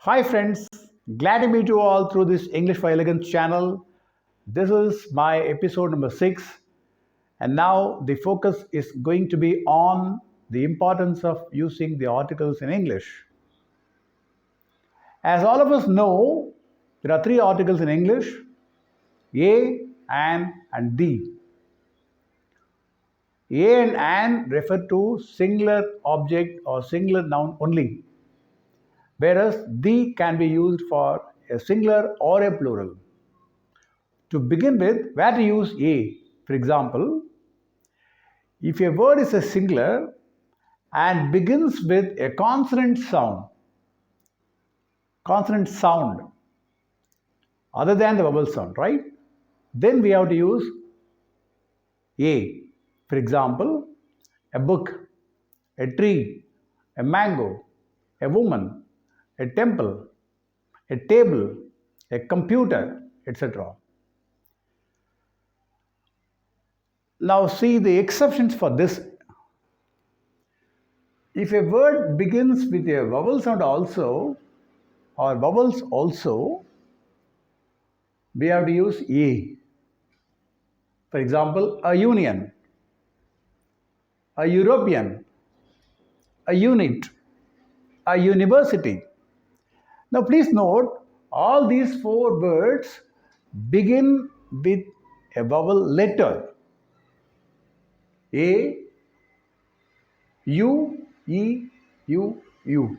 Hi friends, glad to meet you all through this English for Elegance channel. This is my episode number 6, and now the focus is going to be on the importance of using the articles in English. As all of us know, there are 3 articles in English: a, an, and the. A and an refer to singular object or singular noun only, whereas the can be used for a singular or a plural. To begin with, where to use a? For example, if a word is a singular and begins with a consonant sound other than the vowel sound, right? Then we have to use a. For example, a book, a tree, a mango, a woman, a temple, a table, a computer, etc. Now see the exceptions for this. If a word begins with a vowel sound also, or vowels also, we have to use a. For example, a union, a European, a unit, a university. Now please note, all these 4 words begin with a vowel letter. A, U, E, U, U.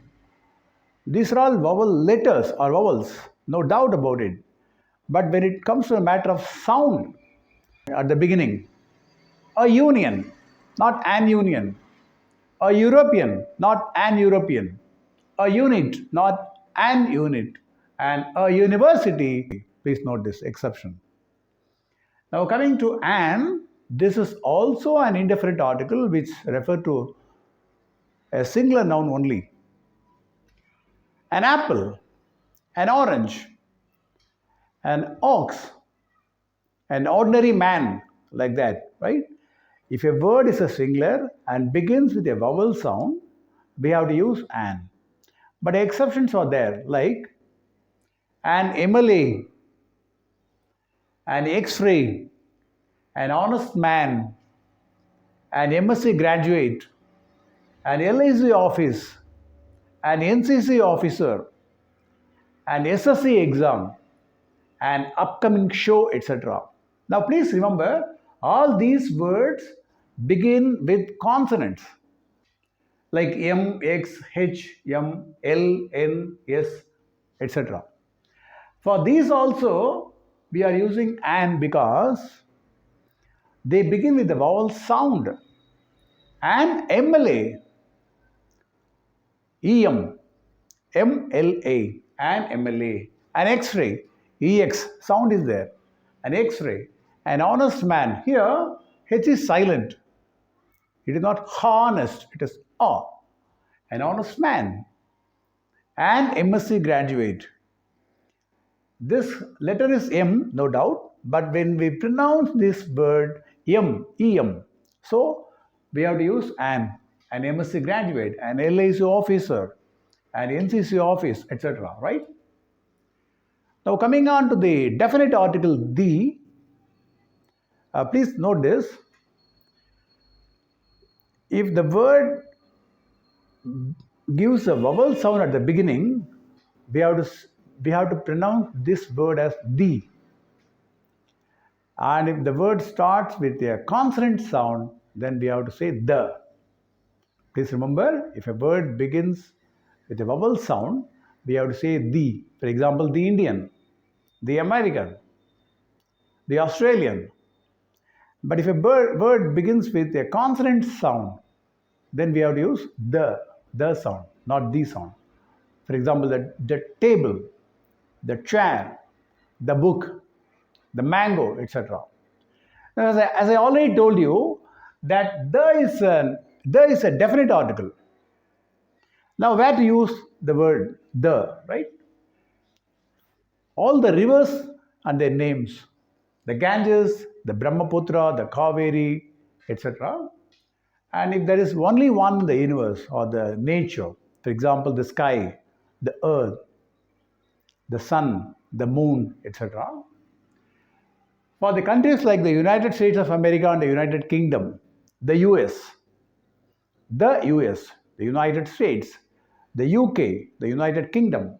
These are all vowel letters or vowels, no doubt about it. But when it comes to a matter of sound at the beginning, a union, not an union. A European, not an European. A unit, not an unit. And a university, please note this exception. Now coming to an, this is also an indefinite article which refers to a singular noun only. An apple, an orange, an ox, an ordinary man, like that, right? If a word is a singular and begins with a vowel sound, we have to use an. But exceptions are there, like an MLA, an X-ray, an honest man, an MSc graduate, an LIC office, an NCC officer, an SSC exam, an upcoming show, etc. Now please remember, all these words begin with consonants like M, X, H, M, L, N, S, etc. For these also, we are using an because they begin with the vowel sound. An MLA, EM, MLA, an MLA, an X-ray, EX, sound is there, an X-ray, an honest man. Here, H is silent. It is not honest, it is A. An honest man, an MSc graduate. This letter is M, no doubt, but when we pronounce this word M, EM, so we have to use an MSc graduate, an LIC officer, an NCC office, etc. Right? Now coming on to the definite article the, please note this. If the word gives a vowel sound at the beginning, we have to pronounce this word as the. And if the word starts with a consonant sound, then we have to say the. Please remember, if a word begins with a vowel sound, we have to say the. For example, the Indian, the American, the Australian. But if a word begins with a consonant sound, then we have to use the sound, not the sound. For example, the table, the chair, the book, the mango, etc. As I already told you, that the is a definite article. Now, where to use the word the, right? All the rivers and their names, the Ganges, the Brahmaputra, the Kaveri, etc. And if there is only one in the universe or the nature, for example, the sky, the earth, the sun, the moon, etc. For the countries like the United States of America and the United Kingdom, the US, the United States, the UK, the United Kingdom,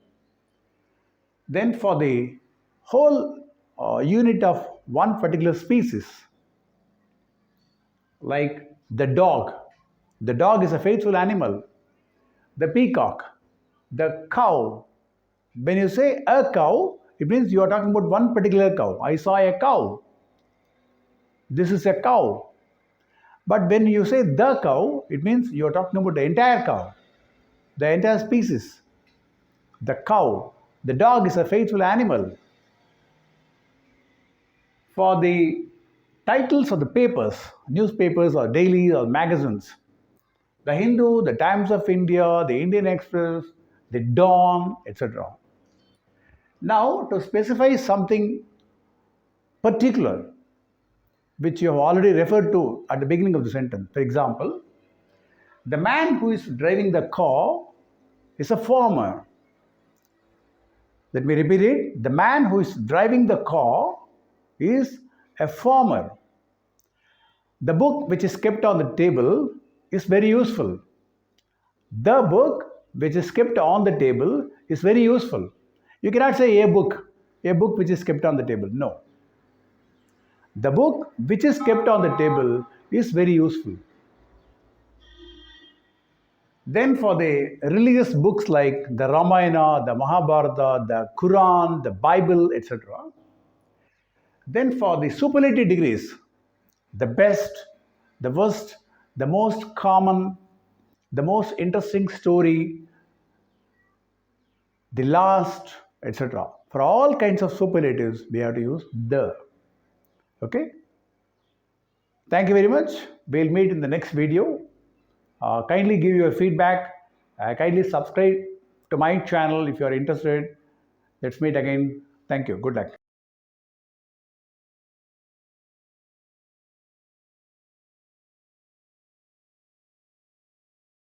then for the whole unit of one particular species, like the dog is a faithful animal, the peacock, the cow. When you say a cow, it means you are talking about one particular cow. I saw a cow. This is a cow. But when you say the cow, it means you are talking about the entire cow, the entire species. The cow, the dog is a faithful animal. For the titles of the papers, newspapers or dailies or magazines, the Hindu, the Times of India, the Indian Express, the Dawn, etc. Now, to specify something particular, which you have already referred to at the beginning of the sentence. For example, the man who is driving the car is a farmer. Let me repeat it. The man who is driving the car is a farmer. The book which is kept on the table is very useful. The book which is kept on the table is very useful. You cannot say a book which is kept on the table. No. The book which is kept on the table is very useful. Then for the religious books like the Ramayana, the Mahabharata, the Quran, the Bible, etc. Then for the superlative degrees, the best, the worst, the most common, the most interesting story, the last, etc. For all kinds of superlatives, we have to use the. Okay? Thank you very much. We'll meet in the next video. Kindly give your feedback. Kindly subscribe to my channel if you are interested. Let's meet again. Thank you. Good luck.